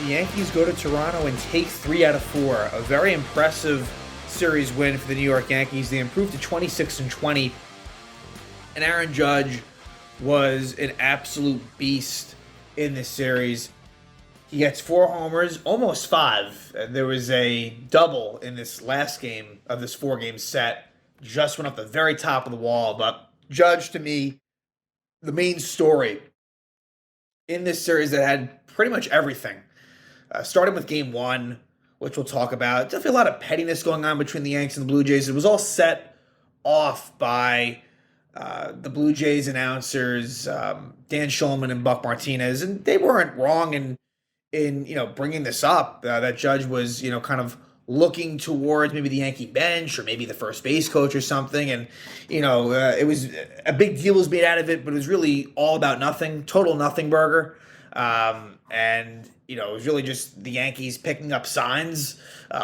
the Yankees go to Toronto and take 3 out of 4. A very impressive series win for the New York Yankees. They improved to 26-20, and Aaron Judge was an absolute beast in this series. He gets 4 homers, almost 5. There was a double in this last game of this 4-game set. Just went up the very top of the wall. But Judge, to me, the main story in this series that had pretty much everything. Starting with game 1, which we'll talk about. Definitely a lot of pettiness going on between the Yanks and the Blue Jays. It was all set off by the Blue Jays announcers, Dan Shulman and Buck Martinez, and they weren't wrong in bringing this up. That Judge was kind of looking towards maybe the Yankee bench or maybe the first base coach or something, and it was a big deal was made out of it, but it was really all about nothing, total nothing burger, and it was really just the Yankees picking up signs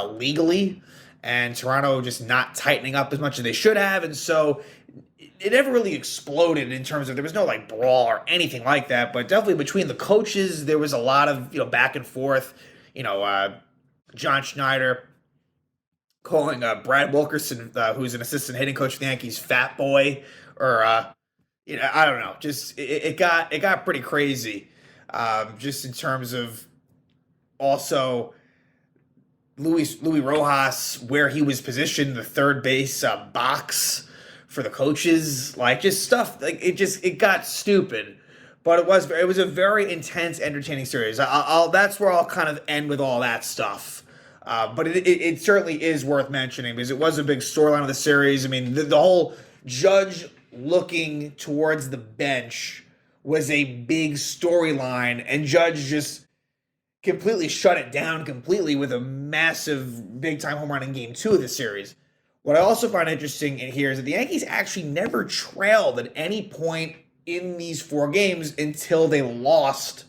legally, and Toronto just not tightening up as much as they should have, and so it never really exploded in terms of there was no brawl or anything like that, but definitely between the coaches there was a lot of back and forth. John Schneider calling Brad Wilkerson, who's an assistant hitting coach for the Yankees, fat boy, or I don't know, just it got pretty crazy, just in terms of also Luis Rojas, where he was positioned, the third base box for the coaches, just stuff it got stupid, but it was a very intense, entertaining series. That's where I'll kind of end with all that stuff. But it certainly is worth mentioning because it was a big storyline of the series. I mean, the whole Judge looking towards the bench was a big storyline, and Judge just completely shut it down completely with a massive big-time home run in Game 2 of the series. What I also find interesting in here is that the Yankees actually never trailed at any point in these 4 games until they lost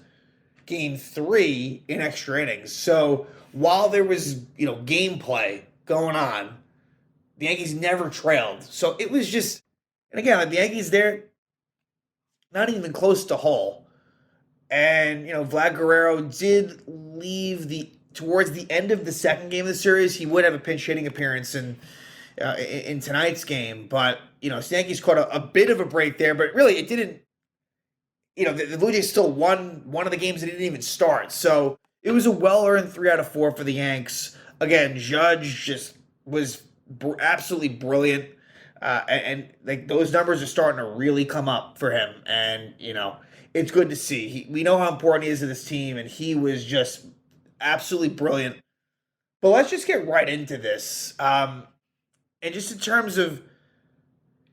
Game 3 in extra innings. So while there was, gameplay going on, the Yankees never trailed. So it was just, and again, the Yankees, they're not even close to whole. And, Vlad Guerrero did leave towards the end of the second game of the series. He would have a pinch hitting appearance in tonight's game. But, the Yankees caught a bit of a break there, but really it didn't, the Blue Jays still won one of the games that didn't even start. So it was a well-earned 3 out of 4 for the Yanks. Again, Judge just was absolutely brilliant. And those numbers are starting to really come up for him. And, it's good to see. We know how important he is to this team, and he was just absolutely brilliant. But let's just get right into this. And just in terms of,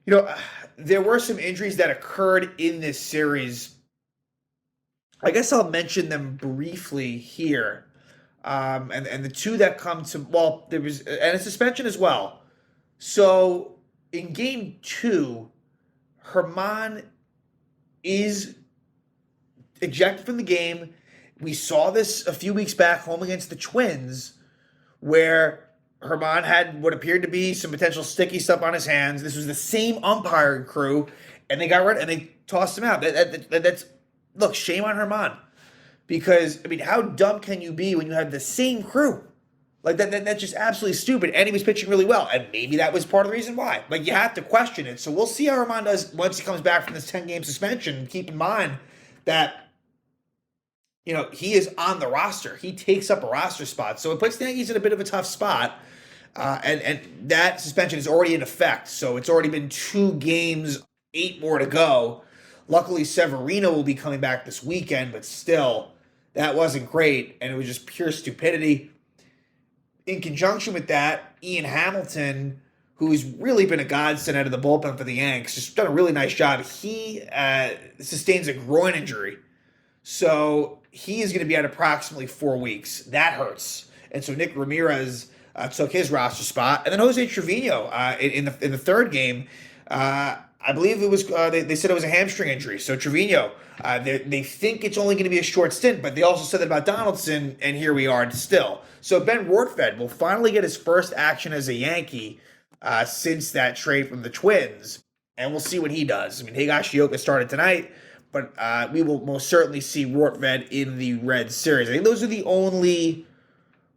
there were some injuries that occurred in this series. I guess I'll mention them briefly here. And the two that come to, there was, and a suspension as well. So in Game 2, Herman is ejected from the game. We saw this a few weeks back home against the Twins, where Herman had what appeared to be some potential sticky stuff on his hands. This was the same umpire crew, and they got rid and they tossed him out. That's look, shame on Herman, because how dumb can you be when you have the same crew? That's just absolutely stupid. And he was pitching really well, and maybe that was part of the reason why. You have to question it. So we'll see how Herman does once he comes back from this 10-game suspension. Keep in mind that he is on the roster. He takes up a roster spot. So it puts the Yankees in a bit of a tough spot. And that suspension is already in effect. So it's already been 2 games, 8 more to go. Luckily, Severino will be coming back this weekend, but still, that wasn't great. And it was just pure stupidity. In conjunction with that, Ian Hamilton, who's really been a godsend out of the bullpen for the Yanks, just done a really nice job. He sustains a groin injury. So he is going to be out approximately 4 weeks. That hurts. And so Nick Ramirez took his roster spot. And then Jose Trevino in the third game, I believe it was, they said it was a hamstring injury. So Trevino, they think it's only going to be a short stint, but they also said that about Donaldson, and here we are still. So Ben Rortvedt will finally get his first action as a Yankee since that trade from the Twins, and we'll see what he does. Higashioka started tonight, but we will most certainly see Rortvedt in the Reds series. I think those are the only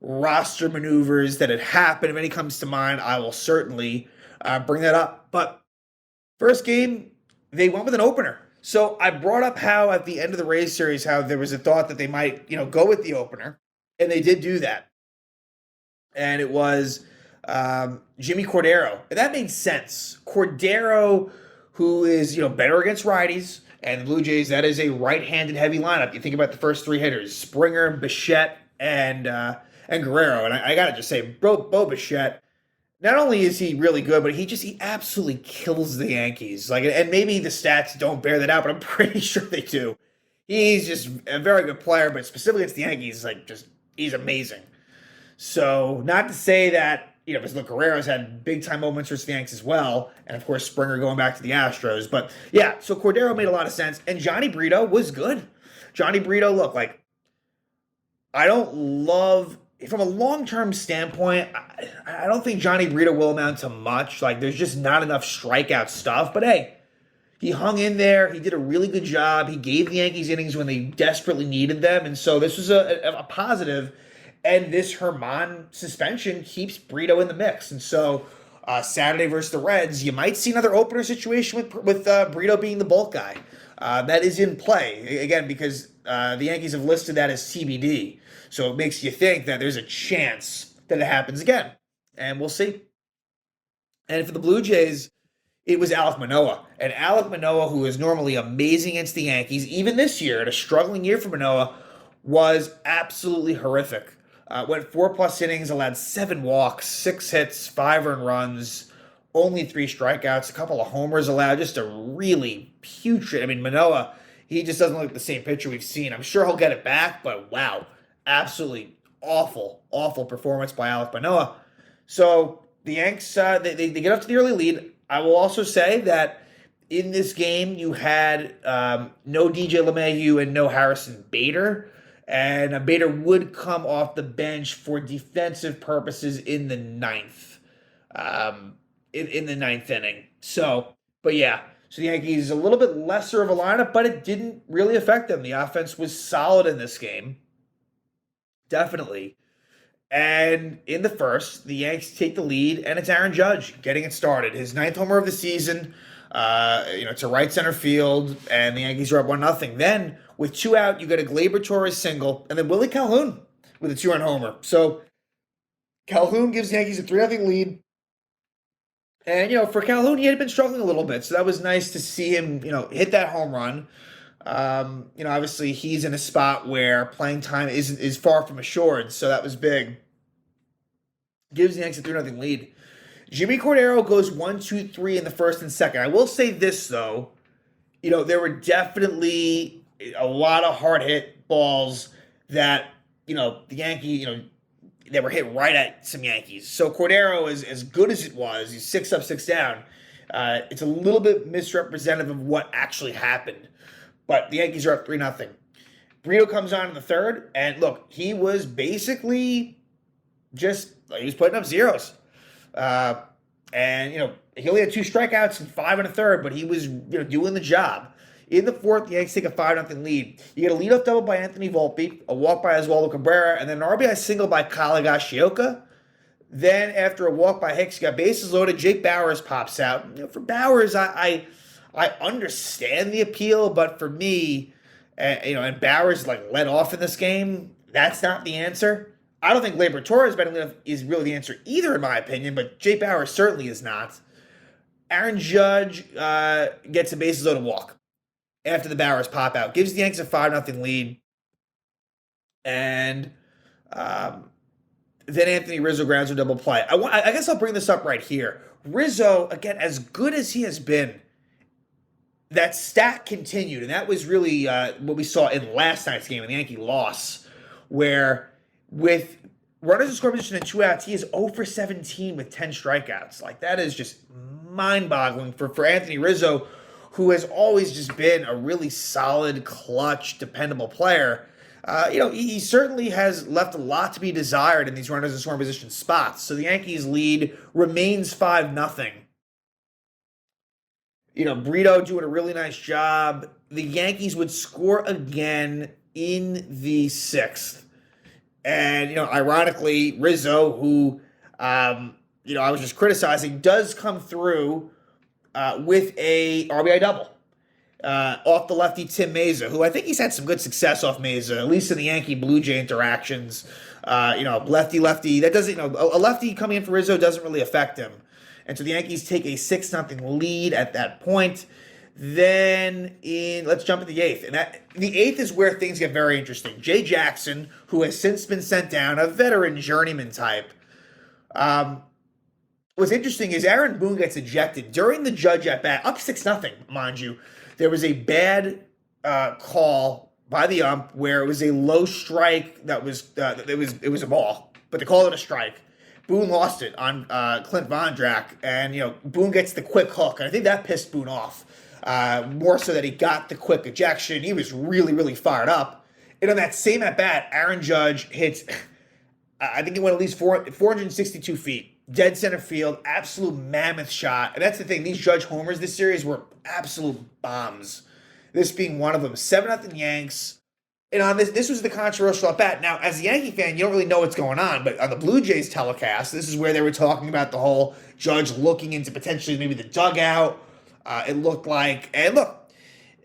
roster maneuvers that had happened. If any comes to mind, I will certainly bring that up. But first game, they went with an opener. So I brought up how at the end of the Rays series, how there was a thought that they might, go with the opener, and they did do that. And it was Jimmy Cordero, and that made sense. Cordero, who is better against righties, and the Blue Jays, that is a right-handed heavy lineup. You think about the first three hitters: Springer, Bichette, and Guerrero. And I gotta just say, Bo Bichette, not only is he really good, but he absolutely kills the Yankees. And maybe the stats don't bear that out, but I'm pretty sure they do. He's just a very good player, but specifically against the Yankees, he's amazing. So not to say that, because look, Guerrero's had big time moments versus the Yankees as well, and of course Springer going back to the Astros. But yeah, so Cordero made a lot of sense, and Johnny Brito was good. Johnny Brito, look, I don't love, from a long-term standpoint, I don't think Johnny Brito will amount to much. There's just not enough strikeout stuff. But hey, he hung in there. He did a really good job. He gave the Yankees innings when they desperately needed them. And so this was a positive. And this Herman suspension keeps Brito in the mix. And so Saturday versus the Reds, you might see another opener situation with Brito being the bulk guy. That is in play, again, because the Yankees have listed that as TBD. So it makes you think that there's a chance that it happens again. And we'll see. And for the Blue Jays, it was Alek Manoah. And Alek Manoah, who is normally amazing against the Yankees, even this year, in a struggling year for Manoah, was absolutely horrific. Went 4+ innings, allowed 7 walks, 6 hits, 5 earned runs, only 3 strikeouts, a couple of homers allowed, just a really putrid. Manoah, he just doesn't look like the same pitcher we've seen. I'm sure he'll get it back, but wow, absolutely awful performance by Alek Manoah. So the Yanks, they get up to the early lead. I will also say that in this game, you had no DJ LeMahieu and no Harrison Bader. And Bader would come off the bench for defensive purposes in the ninth, in the ninth inning. So, but yeah, so the Yankees a little bit lesser of a lineup, but it didn't really affect them. The offense was solid in this game, definitely. And in the first, the Yankees take the lead, and it's Aaron Judge getting it started. His 9th homer of the season. To right center field, and the Yankees are up 1-0. Then, with 2 out, you get a Gleyber Torres single, and then Willie Calhoun with a 2-run homer. So, Calhoun gives the Yankees a 3-0 lead. And, for Calhoun, he had been struggling a little bit, so that was nice to see him, hit that home run. Obviously, he's in a spot where playing time is far from assured, so that was big. Gives the Yankees a 3-0 lead. Jimmy Cordero goes 1-2-3 in the first and second. I will say this, though. There were definitely a lot of hard hit balls that, the Yankee, that were hit right at some Yankees. So Cordero is as good as it was. He's 6 up, 6 down. It's a little bit misrepresentative of what actually happened. But the Yankees are up 3-0. Brito comes on in the third, and look, he was basically he was putting up zeros. He only had 2 strikeouts and 5 in the third, but he was doing the job. In the fourth, the Yankees take a 5-0 lead. You get a leadoff double by Anthony Volpe, a walk by Oswaldo Cabrera, and then an RBI single by Kyle Higashioka. Then, after a walk by Hicks, you got bases loaded. Jake Bauers pops out. For Bauers, I understand the appeal, but for me, and Bauers led off in this game. That's not the answer. I don't think Gleyber Torres is really the answer either, in my opinion, but Jake Bauers certainly is not. Aaron Judge gets a bases loaded walk after the Bauers pop out. Gives the Yankees a 5-0 lead. And then Anthony Rizzo grounds a double play. I guess I'll bring this up right here. Rizzo, again, as good as he has been, that stat continued. And that was really what we saw in last night's game, in the Yankee loss, where with runners in scoring position and 2 outs, he is 0 for 17 with 10 strikeouts. That is just mind-boggling for Anthony Rizzo, who has always just been a really solid, clutch, dependable player. He certainly has left a lot to be desired in these runners in scoring position spots. So the Yankees lead remains 5-0. Brito doing a really nice job. The Yankees would score again in the sixth. And, ironically, Rizzo, who, I was just criticizing, does come through with a RBI double off the lefty Tim Mesa, who I think he's had some good success off Mesa, at least in the Yankee Blue Jay interactions. Lefty, that doesn't, a lefty coming in for Rizzo doesn't really affect him. And so the Yankees take a 6-0 lead at that point. Then let's jump into the eighth. And the eighth is where things get very interesting. Jay Jackson, who has since been sent down, a veteran journeyman type. What's interesting is Aaron Boone gets ejected during the Judge at bat, up 6-0, mind you. There was a bad call by the ump where it was a low strike that was it was a ball, but they called it a strike. Boone lost it on Clint Vondrack, and Boone gets the quick hook, and I think that pissed Boone off more so that he got the quick ejection. He was really, really fired up. And on that same at bat, Aaron Judge hits, I think it went at least 462 feet, dead center field, absolute mammoth shot. And that's the thing; these Judge homers this series were absolute bombs. This being one of them. 7-0 Yanks. And on this was the controversial at bat. Now, as a Yankee fan, you don't really know what's going on, but on the Blue Jays telecast, this is where they were talking about the whole Judge looking into potentially maybe the dugout. It looked like, and look,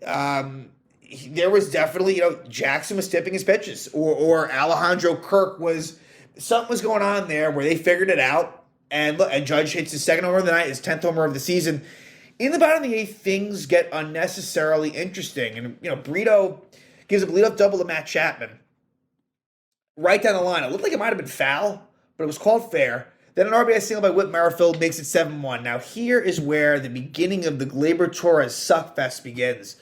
there was definitely, Jackson was tipping his pitches, or Alejandro Kirk something was going on there where they figured it out. And look, and Judge hits his second homer of the night, his 10th homer of the season. In the bottom of the eighth, things get unnecessarily interesting, and Brito gives a lead-up double to Matt Chapman. Right down the line. It looked like it might have been foul, but it was called fair. Then an RBI single by Whit Merrifield makes it 7-1. Now here is where the beginning of the Gleyber Torres suckfest begins.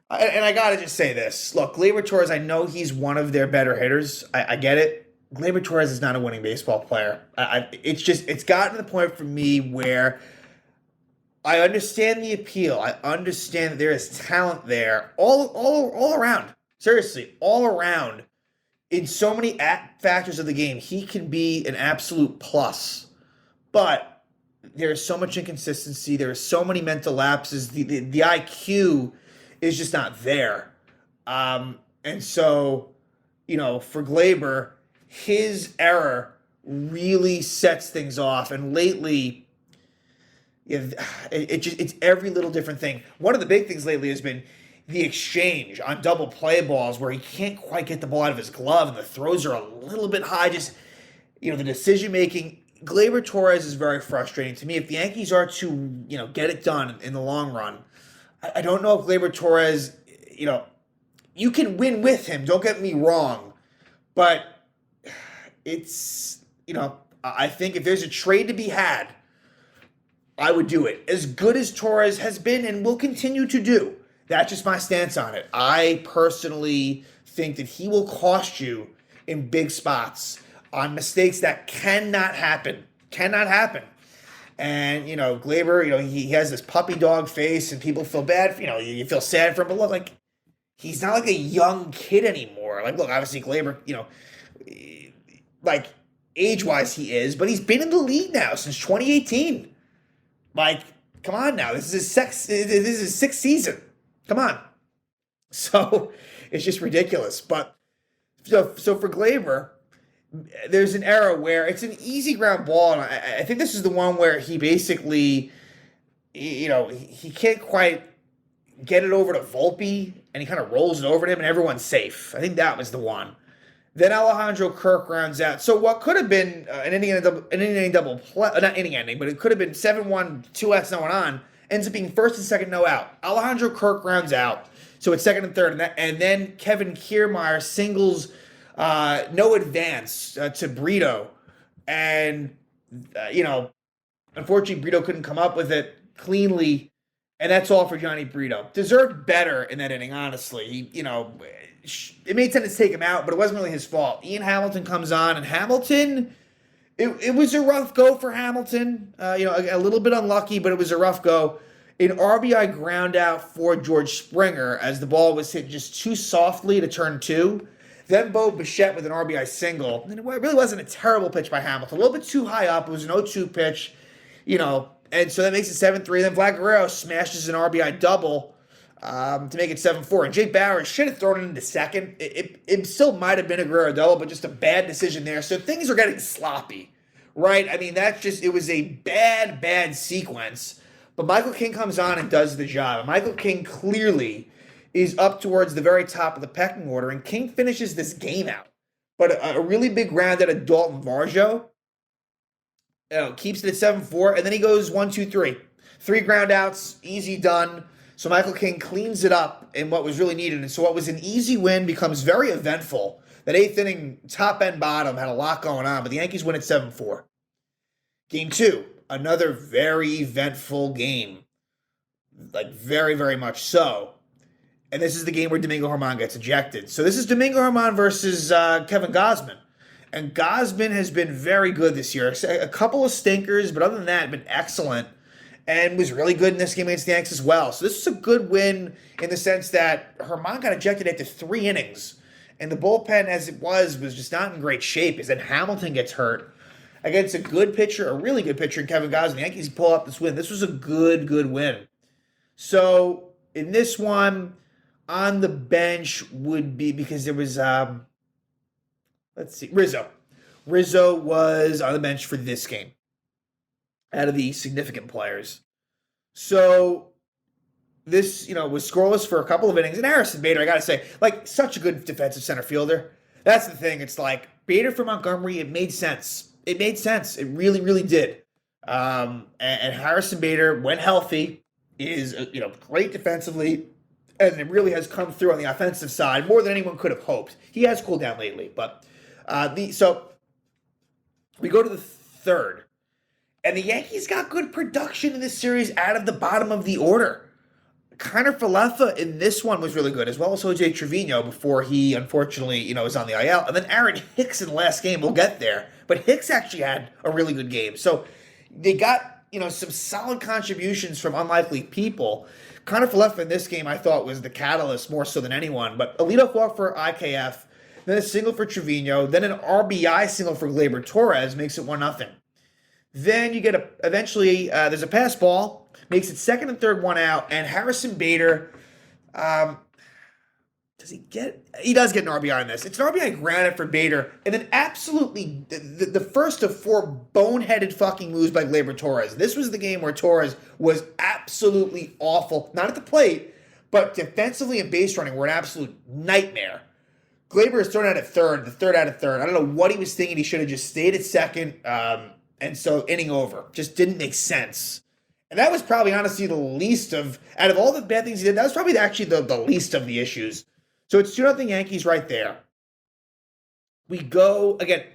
And I gotta just say this. Look, Gleyber Torres, I know he's one of their better hitters. I get it. Gleyber Torres is not a winning baseball player. It's gotten to the point for me where I understand the appeal. I understand that there is talent there all around. Seriously, all around. In so many factors of the game, he can be an absolute plus. But there is so much inconsistency. There are so many mental lapses. The IQ is just not there. And so, for Gleyber, his error really sets things off. And lately, it's every little different thing. One of the big things lately has been the exchange on double play balls where he can't quite get the ball out of his glove and the throws are a little bit high. Just, the decision making. Gleyber Torres is very frustrating to me. If the Yankees are to, get it done in the long run, I don't know if Gleyber Torres, you can win with him. Don't get me wrong. But it's, I think if there's a trade to be had, I would do it. As good as Torres has been and will continue to do, that's just my stance on it. I personally think that he will cost you in big spots on mistakes that cannot happen. Cannot happen. And, Gleyber, he has this puppy dog face and people feel bad. You feel sad for him. But look, like, he's not like a young kid anymore. Like, look, obviously Gleyber, like, age-wise he is, but he's been in the league now since 2018. Like, come on now. This is his sixth season. Come on. So, it's just ridiculous. But, so for Gleyber, there's an era where it's an easy ground ball. And I think this is the one where he basically, he can't quite get it over to Volpe, and he kind of rolls it over to him, and everyone's safe. I think that was the one. Then Alejandro Kirk rounds out. So what could have been an inning double play, not inning ending, but it could have been 7-1, 2 outs, no one on, ends up being first and second, no out. Alejandro Kirk rounds out. So it's second and third, and then Kevin Kiermaier singles no advance to Brito. And, unfortunately, Brito couldn't come up with it cleanly, and that's all for Johnny Brito. Deserved better in that inning, honestly. It made sense to take him out, but it wasn't really his fault. Ian Hamilton comes on, and Hamilton, it was a rough go for Hamilton. A little bit unlucky, but it was a rough go. An RBI ground out for George Springer as the ball was hit just too softly to turn two. Then Bo Bichette with an RBI single. And it really wasn't a terrible pitch by Hamilton. A little bit too high up. It was an 0-2 pitch. And so that makes it 7-3. Then Vlad Guerrero smashes an RBI double to make it 7-4. And Jake Bauer should have thrown it into second. It still might have been a Guerrero double, but just a bad decision there. So things are getting sloppy, right? I mean, it was a bad sequence. But Michael King comes on and does the job. And Michael King clearly is up towards the very top of the pecking order. And King finishes this game out. But a really big round out of Dalton Varsho. Keeps it at 7-4, and then he goes 1-2-3. 3 ground outs, easy done. So Michael King cleans it up in what was really needed. And so what was an easy win becomes very eventful. That 8th inning, top and bottom, had a lot going on, but the Yankees win at 7-4. Game 2, another very eventful game. Like, very, very much so. And this is the game where Domingo Germán gets ejected. So this is Domingo Germán versus Kevin Gausman. And Gausman has been very good this year. A couple of stinkers, but other than that, been excellent. And was really good in this game against the Yankees as well. So this is a good win in the sense that Germán got ejected after 3 innings. And the bullpen, as it was just not in great shape. As then Hamilton gets hurt against a good pitcher, a really good pitcher in Kevin Gausman. The Yankees pull up this win. This was a good win. So in this one, on the bench would be, because there was... let's see, Rizzo. Rizzo was on the bench for this game out of the significant players. So this, was scoreless for a couple of innings. And Harrison Bader, I got to say, such a good defensive center fielder. That's the thing. It's like Bader for Montgomery, it made sense. It made sense. It really, really did. And Harrison Bader, when healthy, is, great defensively. And it really has come through on the offensive side more than anyone could have hoped. He has cooled down lately, but... So we go to the 3rd, and the Yankees got good production in this series out of the bottom of the order. Kiner Falefa in this one was really good, as well as Jose Trevino before he unfortunately, was on the IL. And then Aaron Hicks in the last game, we'll get there. But Hicks actually had a really good game. So they got, some solid contributions from unlikely people. Kiner Falefa in this game, I thought, was the catalyst more so than anyone. But a leadoff walk for IKF. Then a single for Trevino, then an RBI single for Gleyber Torres makes it 1-0. Then you get eventually there's a pass ball, makes it 2nd and 3rd, 1 out, and Harrison Bader, he does get an RBI on this. It's an RBI grounded for Bader, and then absolutely the first of 4 boneheaded fucking moves by Gleyber Torres. This was the game where Torres was absolutely awful, not at the plate, but defensively and base running were an absolute nightmare. Gleyber is thrown out at 3rd, the 3rd out of 3rd. I don't know what he was thinking. He should have just stayed at 2nd. And so inning over. Just didn't make sense. And that was probably, honestly, the least of, out of all the bad things he did, that was probably actually the least of the issues. So it's 2-0 Yankees right there. We go, again,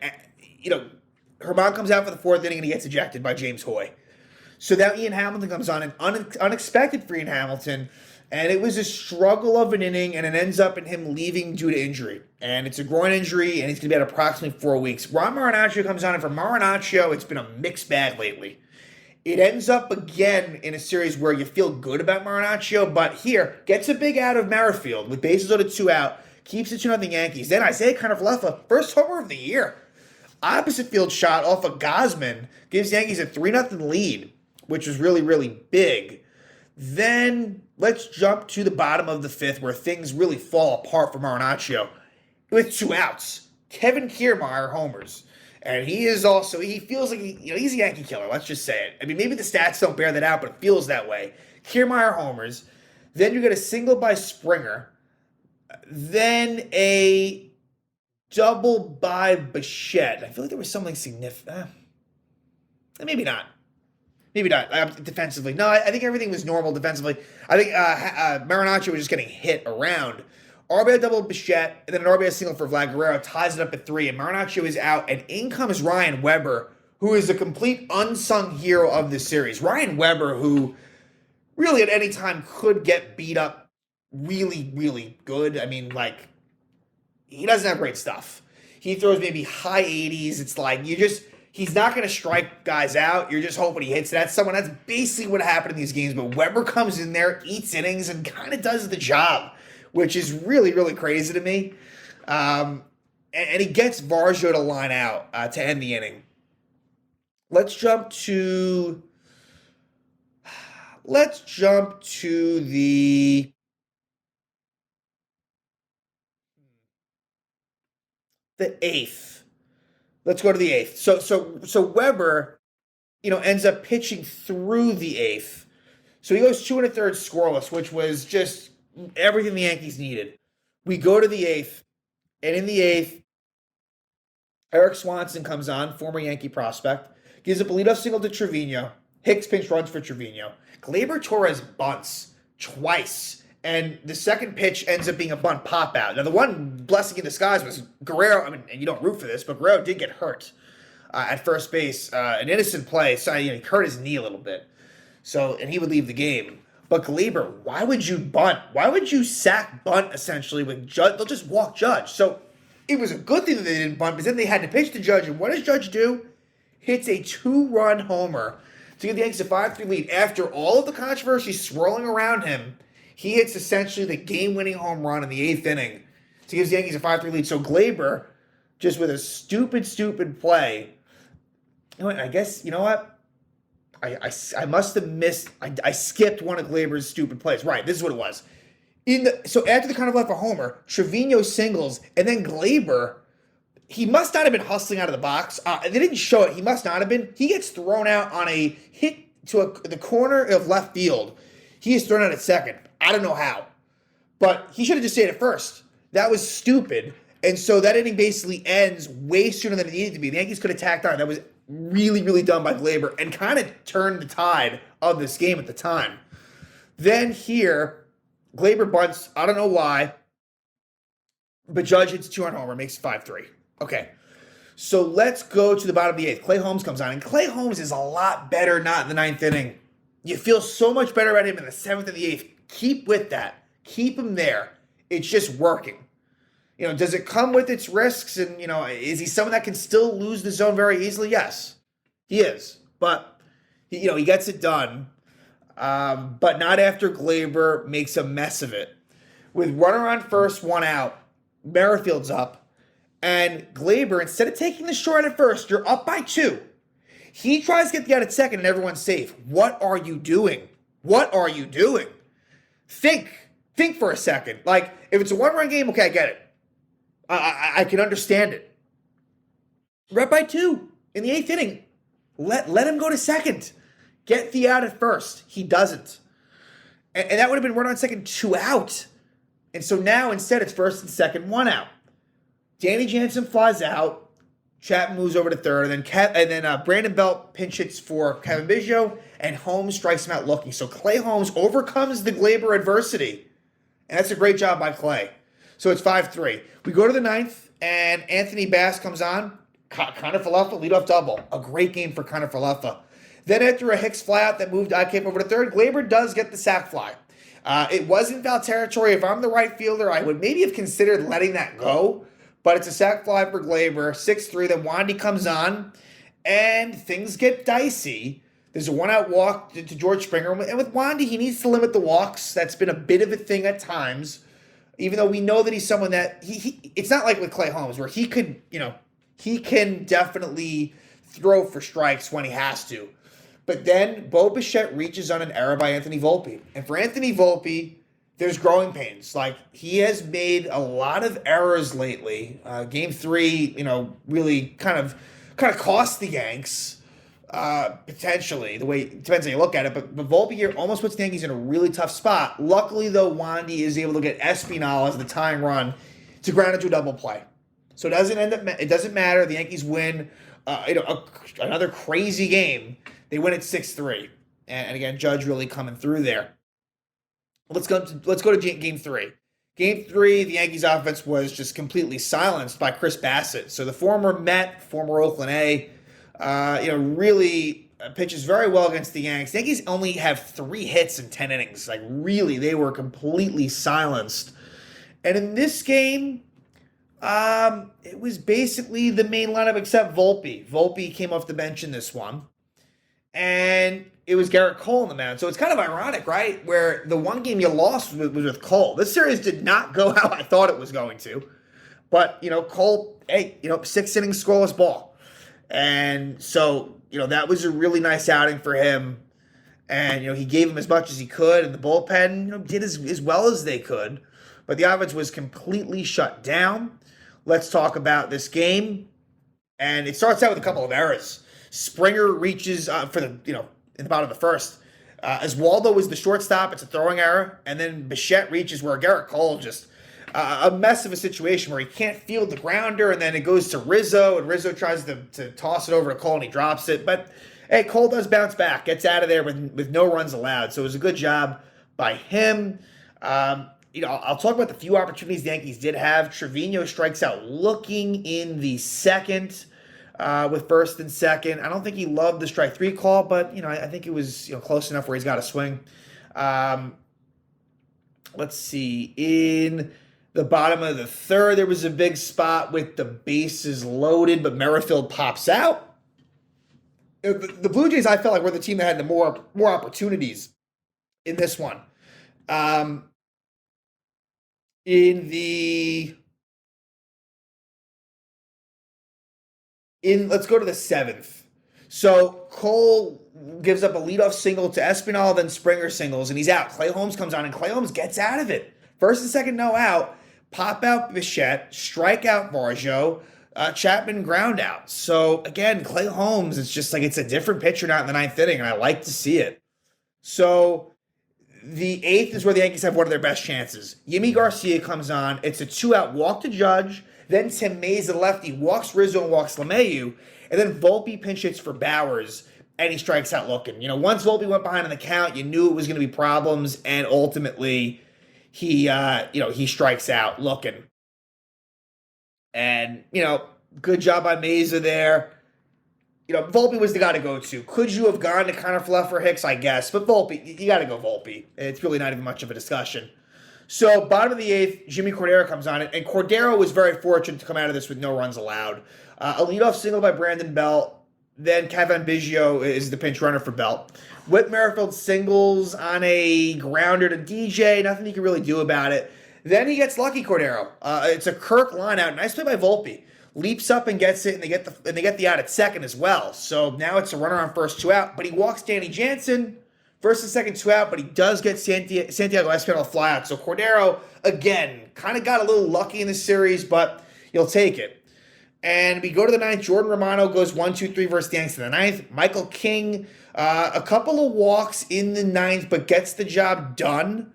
Germán comes out for the 4th inning and he gets ejected by James Hoy. So now Ian Hamilton comes on, and unexpected for Ian Hamilton. And it was a struggle of an inning, and it ends up in him leaving due to injury. And it's a groin injury, and he's going to be out approximately 4 weeks. Ron Marinaccio comes on, and for Marinaccio, it's been a mixed bag lately. It ends up again in a series where you feel good about Marinaccio, but here, gets a big out of Merrifield with bases loaded 2 out, keeps it 2-0 Yankees. Then Isaiah Kiner Falefa, first homer of the year. Opposite field shot off of Gausman, gives Yankees a 3-0 lead, which was really, really big. Then let's jump to the bottom of the 5th where things really fall apart for Marinaccio. With 2 outs, Kevin Kiermaier homers. And he feels like he's a Yankee killer, let's just say it. I mean, maybe the stats don't bear that out, but it feels that way. Kiermaier homers. Then you get a single by Springer. Then a double by Bichette. I feel like there was something significant. Maybe not. Maybe not defensively. No, I think everything was normal defensively. I think Marinaccio was just getting hit around. RBI double Bichette, and then an RBI single for Vlad Guerrero ties it up at 3, and Marinaccio is out, and in comes Ryan Weber, who is a complete unsung hero of this series. Ryan Weber, who really at any time could get beat up really, really good. I mean, he doesn't have great stuff. He throws maybe high 80s. It's like he's not going to strike guys out. You're just hoping he hits that. That's basically what happened in these games. But Weber comes in there, eats innings, and kind of does the job, which is really, really crazy to me. And he gets Varsho to line out to end the inning. Let's jump to Let's jump to the eighth. Let's go to the eighth. So Weber, ends up pitching through the eighth. So he goes 2 1/3 scoreless, which was just everything the Yankees needed. We go to the eighth, and in the eighth, Eric Swanson comes on, former Yankee prospect, gives up a leadoff single to Trevino. Hicks pinch runs for Trevino. Gleyber Torres bunts twice, and the second pitch ends up being a bunt pop out. Now, the one blessing in disguise was Guerrero. I mean, and you don't root for this, but Guerrero did get hurt at first base. An innocent play, so he hurt his knee a little bit. So, and he would leave the game. But Gleyber, why would you bunt? Why would you sack bunt essentially with Judge? They'll just walk Judge. So it was a good thing that they didn't bunt, because then they had to pitch to Judge. And what does Judge do? Hits a 2-run homer to give the Yankees a 5-3 lead. After all of the controversy swirling around him, he hits essentially the game-winning home run in the eighth inning to give the Yankees a 5-3 lead. So Gleyber, just with a stupid play. I guess, you know what? I must have missed. I skipped one of Gleyber's stupid plays. Right, this is what it was. So after the kind of left for homer, Trevino singles, and then Gleyber, he must not have been hustling out of the box. They didn't show it. He must not have been. He gets thrown out on a hit to the corner of left field. He is thrown out at second. I don't know how, but he should have just stayed at first. That was stupid. And so that inning basically ends way sooner than it needed to be. The Yankees could have tacked on. That was really done by Gleyber and kind of turned the tide of this game at the time. Then here, Gleyber bunts. I don't know why, but Judge hits a 2-run homer, makes it 5-3. Okay, so let's go to the bottom of the eighth. Clay Holmes comes on, and Clay Holmes is a lot better not in the ninth inning. You feel so much better about him in the seventh and the eighth. Keep with that. Keep him there. It's just working. Does it come with its risks? And, is he someone that can still lose the zone very easily? Yes, he is. But, he gets it done. But not after Gleyber makes a mess of it. With runner on first, one out, Merrifield's up. And Gleyber, instead of taking the short at first, you're up by 2. He tries to get the out at second and everyone's safe. What are you doing? What are you doing? Think for a second. Like, if it's a one-run game, okay, I get it. I can understand it. We're up by 2 in the eighth inning. Let him go to second. Get the out at first. He doesn't. And that would have been run on second, 2 out. And so now instead it's first and second, 1 out. Danny Jansen flies out. Chapman moves over to third. And then Brandon Belt pinch hits for Kevin Biggio. And Holmes strikes him out looking. So Clay Holmes overcomes the Gleyber adversity. And that's a great job by Clay. So it's 5-3. We go to the ninth, and Anthony Bass comes on. Connor Falefa, leadoff double. A great game for Connor Falefa. Then after a Hicks flyout that moved IKF over to third, Gleyber does get the sac fly. It was in foul territory. If I'm the right fielder, I would maybe have considered letting that go. But it's a sac fly for Gleyber. 6-3. Then Wandy comes on, and things get dicey. There's a one-out walk to George Springer. And with Wandy, he needs to limit the walks. That's been a bit of a thing at times. Even though we know that he's someone that it's not like with Clay Holmes where he could, he can definitely throw for strikes when he has to. But then Bo Bichette reaches on an error by Anthony Volpe. And for Anthony Volpe, there's growing pains. Like, he has made a lot of errors lately. Game 3, really kind of cost the Yanks. Potentially, the way it depends how you look at it, but Volpe here almost puts the Yankees in a really tough spot. Luckily, though, Wandy is able to get Espinal as the tying run to ground into a double play. So it doesn't matter. The Yankees win. Another crazy game. They win at 6-3, and again, Judge really coming through there. Let's go to Game 3. Game 3, the Yankees offense was just completely silenced by Chris Bassett. So the former Met, former Oakland A. Really pitches very well against the Yanks. The Yankees only have 3 hits in 10 innings. Like, really, they were completely silenced. And in this game, it was basically the main lineup except Volpe. Volpe came off the bench in this one. And it was Garrett Cole on the mound. So it's kind of ironic, right? Where the one game you lost was with Cole. This series did not go how I thought it was going to. But, Cole, 6 innings scoreless ball. And so, that was a really nice outing for him. And, he gave him as much as he could, and the bullpen, did as well as they could. But the offense was completely shut down. Let's talk about this game. And it starts out with a couple of errors. Springer reaches for in the bottom of the first. As Waldo was the shortstop, it's a throwing error. And then Bichette reaches where Garrett Cole just a mess of a situation where he can't field the grounder, and then it goes to Rizzo, and Rizzo tries to toss it over to Cole, and he drops it. But, hey, Cole does bounce back, gets out of there with no runs allowed. So it was a good job by him. I'll talk about the few opportunities the Yankees did have. Trevino strikes out looking in the second with first and second. I don't think he loved the strike three call, but, I think it was close enough where he's got a swing. Let's see. In the bottom of the third, there was a big spot with the bases loaded, but Merrifield pops out. The Blue Jays, I felt like, were the team that had the more opportunities in this one. Let's go to the seventh. So Cole gives up a leadoff single to Espinal, then Springer singles, and he's out. Clay Holmes comes on, and Clay Holmes gets out of it. First and second, no out. Pop out Bichette, strike out Varjo, Chapman ground out. So again, Clay Holmes, it's just like it's a different pitcher now in the ninth inning, and I like to see it. So the eighth is where the Yankees have one of their best chances. Yimi Garcia comes on. It's a 2-out walk to Judge. Then Tim Mays, the lefty, walks Rizzo and walks LeMahieu. And then Volpe pinch hits for Bowers, and he strikes out looking. Once Volpe went behind in the count, you knew it was going to be problems, and ultimately he strikes out looking. And, good job by Mesa there. Volpe was the guy to go to. Could you have gone to Kiner-Falefa or Hicks? I guess. But Volpe, you got to go Volpe. It's really not even much of a discussion. So, bottom of the eighth, Jimmy Cordero comes on it. And Cordero was very fortunate to come out of this with no runs allowed. A leadoff single by Brandon Belt. Then Kevin Biggio is the pinch runner for Belt. Whit Merrifield singles on a grounder to DJ. Nothing you can really do about it. Then he gets lucky, Cordero. It's a Kirk line out. Nice play by Volpe. Leaps up and gets it, and they get the out at second as well. So now it's a runner on first, 2 out. But he walks Danny Jansen, first and second, 2 out. But he does get Santiago Espinal to fly out. So Cordero, again, kind of got a little lucky in this series, but you'll take it. And we go to the ninth. Jordan Romano goes 1-2-3 versus the Yankees in the ninth. Michael King, a couple of walks in the ninth, but gets the job done.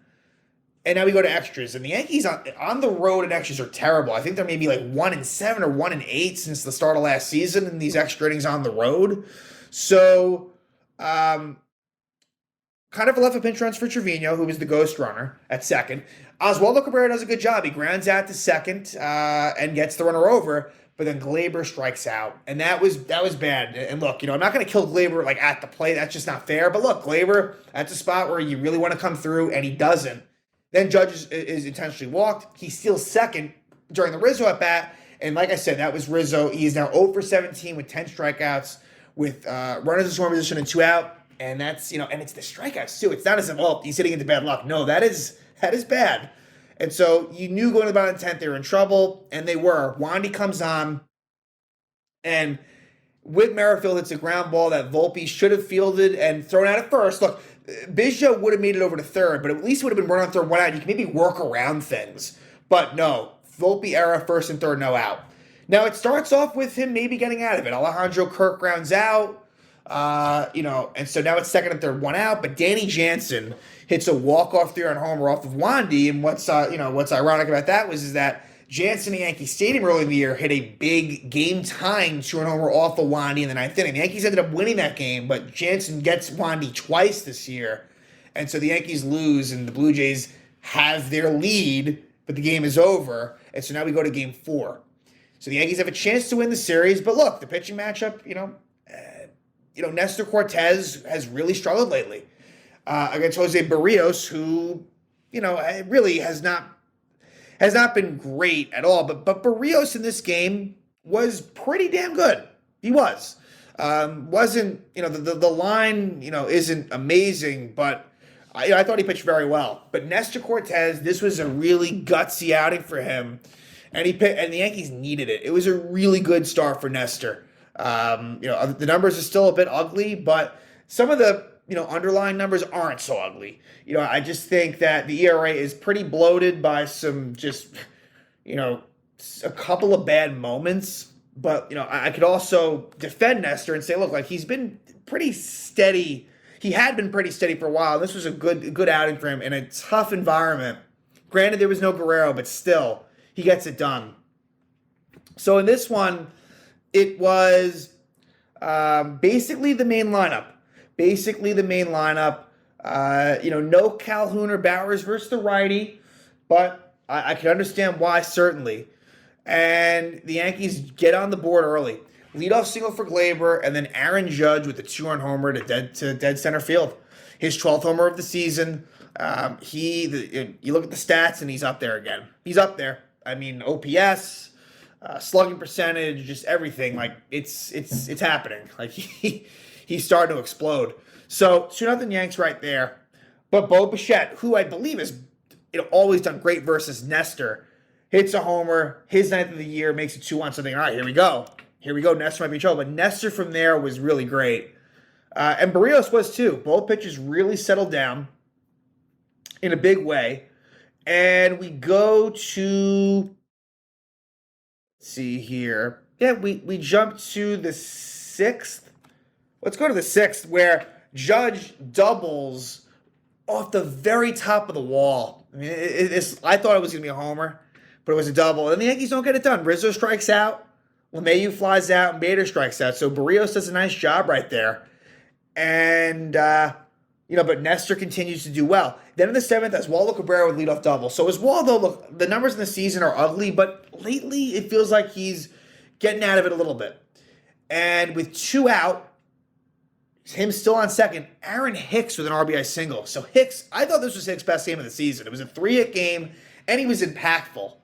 And now we go to extras. And the Yankees on the road in extras are terrible. I think they're maybe like 1-7 or 1-8 since the start of last season in these extra innings on the road. So, kind of left a pinch runs for Trevino, who was the ghost runner at second. Oswaldo Cabrera does a good job. He grounds out to second and gets the runner over. But then Glaber strikes out, and that was bad. And look, I'm not going to kill Glaber like at the plate. That's just not fair. But look, Glaber, that's a spot where you really want to come through, and he doesn't. Then Judge is intentionally walked. He steals second during the Rizzo at bat, and like I said, that was Rizzo. He is now 0 for 17 with 10 strikeouts, with runners in scoring position and 2 out. And that's and it's the strikeouts too. It's not as if he's hitting into bad luck. No, that is bad. And so you knew going to the bottom of the 10th they were in trouble, and they were. Wandy comes on, and Whit Merrifield hits a ground ball that Volpe should have fielded and thrown out at first. Look, Biggio would have made it over to third, but at least it would have been run on third, 1 out. You can maybe work around things. But no, Volpe era, first and third, no out. Now it starts off with him maybe getting out of it. Alejandro Kirk grounds out, and so now it's second and third, 1 out. But Danny Jansen hits a walk-off 3-run homer off of Wandy, and what's ironic about that is that Jansen at Yankee Stadium early in the year hit a big game-tying 2-run homer off of Wandy in the ninth inning. The Yankees ended up winning that game, but Jansen gets Wandy twice this year, and so the Yankees lose, and the Blue Jays have their lead, but the game is over, and so now we go to Game 4. So the Yankees have a chance to win the series, but look, the pitching matchup, Nestor Cortez has really struggled lately. Against Jose Barrios, who, really has not been great at all. But Barrios in this game was pretty damn good. He was. Wasn't, the line, isn't amazing, but I thought he pitched very well. But Nestor Cortez, this was a really gutsy outing for him, and the Yankees needed it. It was a really good start for Nestor. The numbers are still a bit ugly, but some of the underlying numbers aren't so ugly. I just think that the ERA is pretty bloated by some just, you know, a couple of bad moments. But, I could also defend Nestor and say, look, like he's been pretty steady. He had been pretty steady for a while. This was a good outing for him in a tough environment. Granted, there was no Guerrero, but still, he gets it done. So in this one, it was basically the main lineup. No Calhoun or Bowers versus the righty, but I can understand why, certainly. And the Yankees get on the board early. Leadoff single for Glaber, and then Aaron Judge with a 2-run homer to dead center field. His 12th homer of the season. You look at the stats, and he's up there again. He's up there. I mean, OPS, slugging percentage, just everything. Like it's happening. Like he's starting to explode. So 2-0 Yanks right there. But Bo Bichette, who I believe has always done great versus Nestor, hits a homer, his 9th of the year, makes it 2-1. So I think, all right, here we go. Nestor might be in trouble. But Nestor from there was really great. And Barrios was too. Both pitchers really settled down in a big way. And we go to, let's see here. Yeah, we jump to the 6th. Let's go to the 6th, where Judge doubles off the very top of the wall. I mean, I thought it was going to be a homer, but it was a double. And the Yankees don't get it done. Rizzo strikes out, LeMahieu flies out, and Bader strikes out. So Barrios does a nice job right there. And, but Nestor continues to do well. Then in the 7th, Oswaldo Cabrera would lead off double. So Oswaldo, look, the numbers in the season are ugly, but lately it feels like he's getting out of it a little bit. And with 2 out, him still on second, Aaron Hicks with an RBI single. So Hicks, I thought this was Hicks' best game of the season. It was a 3-hit game, and he was impactful.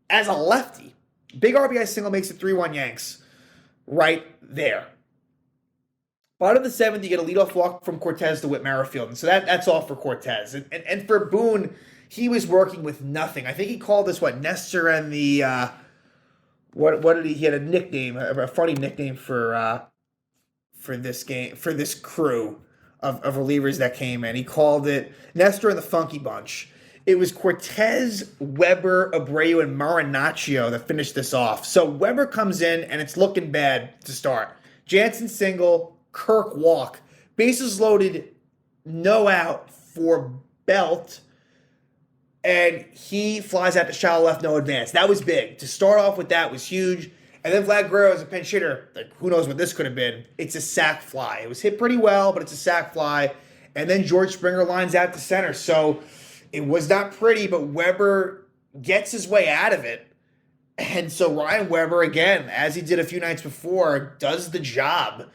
As a lefty, big RBI single makes it 3-1 Yanks right there. Bottom of the 7th, you get a leadoff walk from Cortez to Whit Merrifield. And so that's all for Cortez. And for Boone, he was working with nothing. I think he called this, Nestor and the, what did he had a nickname, a funny nickname for this game, for this crew of relievers that came in. He called it Nestor and the Funky Bunch. It was Cortez, Weber, Abreu, and Marinaccio that finished this off. So Weber comes in, and it's looking bad to start. Jansen single, Kirk walk. Bases loaded, no out for Belt. And he flies out to shallow left, no advance. That was big. To start off with that was huge. And then Vlad Guerrero as a pinch hitter, like who knows what this could have been. It's a sac fly. It was hit pretty well, but it's a sac fly. And then George Springer lines out to center. So it was not pretty, but Weber gets his way out of it. And so Ryan Weber, again, as he did a few nights before, does the job.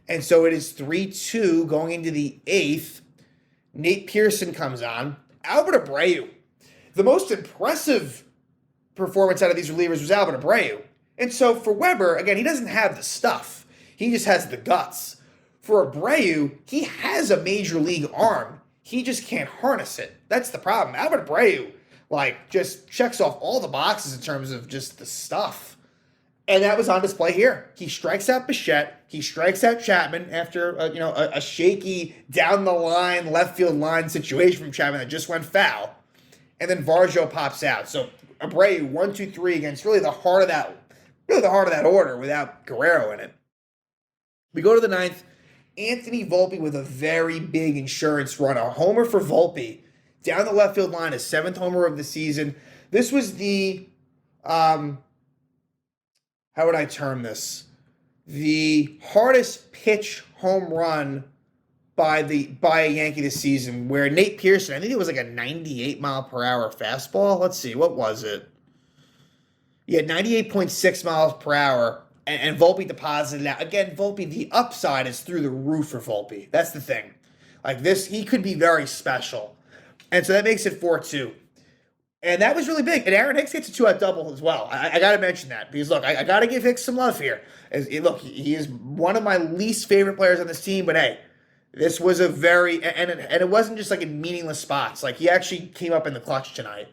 And so it is 3-2 going into the 8th. Nate Pearson comes on. Albert Abreu. The most impressive performance out of these relievers was Albert Abreu. And so for Weber, again, he doesn't have the stuff. He just has the guts. For Abreu, he has a major league arm. He just can't harness it. That's the problem. Albert Abreu, just checks off all the boxes in terms of just the stuff. And that was on display here. He strikes out Bichette. He strikes out Chapman after, a shaky down-the-line, left-field line situation from Chapman that just went foul. And then Varjo pops out. So Abreu, 1, 2, 3 against really the heart of that order without Guerrero in it. We go to the 9th. Anthony Volpe with a very big insurance run. A homer for Volpe. Down the left field line, his 7th homer of the season. This was the, how would I term this? The hardest pitch home run by a Yankee this season, where Nate Pearson, I think it was like a 98 mile per hour fastball. Let's see, what was it? Yeah, 98.6 miles per hour, and Volpe deposited out. Again, Volpe, the upside is through the roof for Volpe. That's the thing. Like this, he could be very special. And so that makes it 4-2. And that was really big. And Aaron Hicks gets a 2-out double as well. I got to mention that because, look, I got to give Hicks some love here. Look, he is one of my least favorite players on this team, but hey, this was a very, and it wasn't just like in meaningless spots. Like he actually came up in the clutch tonight.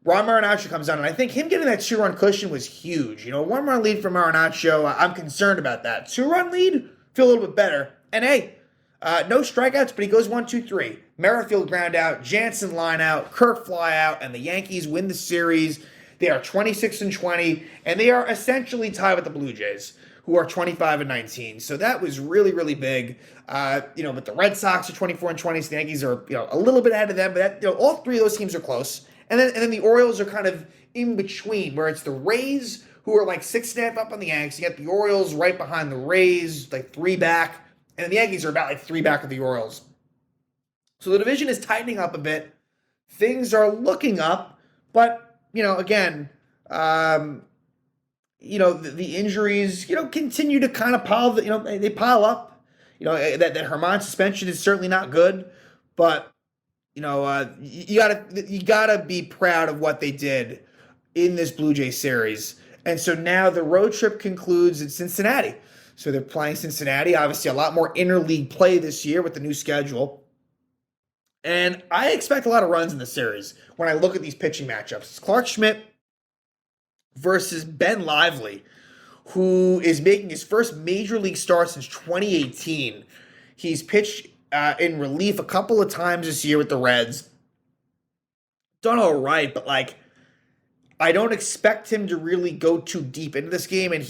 Ron Marinaccio comes on, and I think him getting that 2-run cushion was huge. 1-run lead for Marinaccio, I'm concerned about that. 2-run lead, feel a little bit better. And hey, No strikeouts, but he goes 1-2-3. Merrifield ground out, Jansen line out, Kirk fly out, and the Yankees win the series. They are 26-20, and they are essentially tied with the Blue Jays, who are 25-19. So that was really, really big. But the Red Sox are 24-20, so the Yankees are a little bit ahead of them. But all three of those teams are close, and then the Orioles are kind of in between, where it's the Rays who are like 6.5 up on the Yankees. You got the Orioles right behind the Rays, like 3 back. And the Yankees are about like 3 back of the Orioles. So the division is tightening up a bit. Things are looking up. But, again, the injuries, continue to kind of pile, they pile up. That Herman suspension is certainly not good. But, you gotta be proud of what they did in this Blue Jay series. And so now the road trip concludes in Cincinnati. So they're playing Cincinnati, obviously a lot more interleague play this year with the new schedule. And I expect a lot of runs in the series when I look at these pitching matchups. It's Clark Schmidt versus Ben Lively, who is making his first major league start since 2018. He's pitched in relief a couple of times this year with the Reds. Done all right, but I don't expect him to really go too deep into this game, and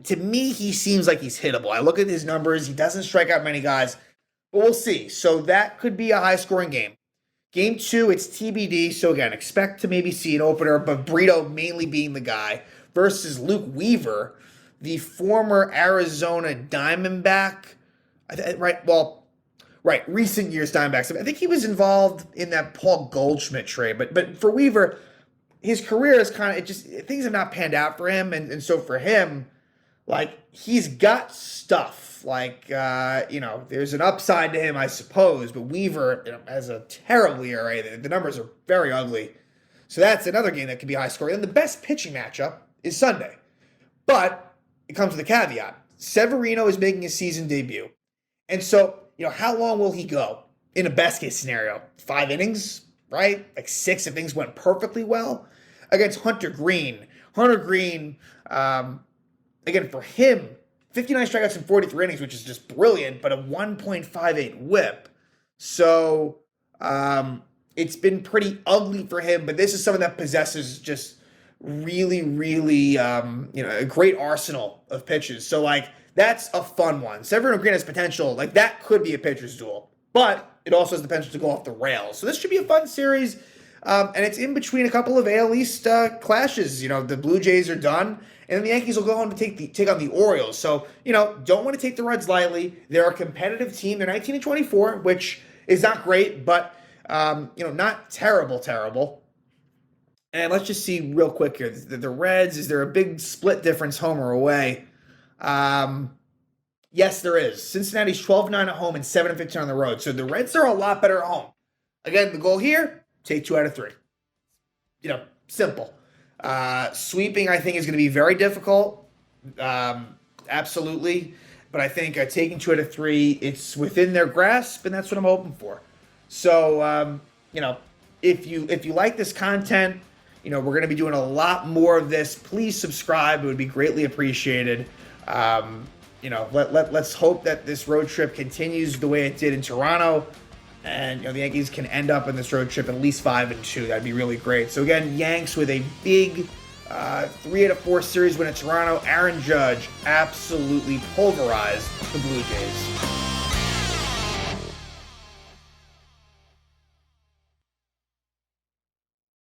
to me, he seems like he's hittable. I look at his numbers, he doesn't strike out many guys, but we'll see. So that could be a high-scoring game. Game 2, it's TBD, so again, expect to maybe see an opener, but Brito mainly being the guy, versus Luke Weaver, the former Arizona Diamondback, recent years Diamondbacks. I think he was involved in that Paul Goldschmidt trade, but for Weaver, his career is things have not panned out for him. And so for him, he's got stuff. There's an upside to him, I suppose. But Weaver has a terrible ERA. The numbers are very ugly. So that's another game that could be high scoring. And the best pitching matchup is Sunday. But it comes with a caveat. Severino is making his season debut. And so, how long will he go in a best case scenario? 5 innings? Right? 6 if things went perfectly well. Against Hunter Green. Hunter Green, again, for him, 59 strikeouts in 43 innings, which is just brilliant, but a 1.58 whip. So it's been pretty ugly for him, but this is someone that possesses just really, really, a great arsenal of pitches. So, that's a fun one. Severino Green has potential. That could be a pitcher's duel. But it also has the potential to go off the rails. So this should be a fun series. And it's in between a couple of AL East clashes. The Blue Jays are done. And then the Yankees will go on to take on the Orioles. So, don't want to take the Reds lightly. They're a competitive team. They're 19-24, which is not great, but, not terrible. And let's just see real quick here. The Reds, is there a big split difference home or away? Yes, there is. Cincinnati's 12-9 at home and 7-15 on the road. So the Reds are a lot better at home. Again, the goal here, take 2 out of 3. Simple. Sweeping, I think, is going to be very difficult. Absolutely. But I think taking 2 out of 3, it's within their grasp, and that's what I'm hoping for. So, if you like this content, we're going to be doing a lot more of this. Please subscribe. It would be greatly appreciated. Let's hope that this road trip continues the way it did in Toronto, and the Yankees can end up in this road trip at least 5-2. That'd be really great. So again, Yanks with a big 3 out of 4 series win at Toronto. Aaron Judge absolutely pulverized the Blue Jays.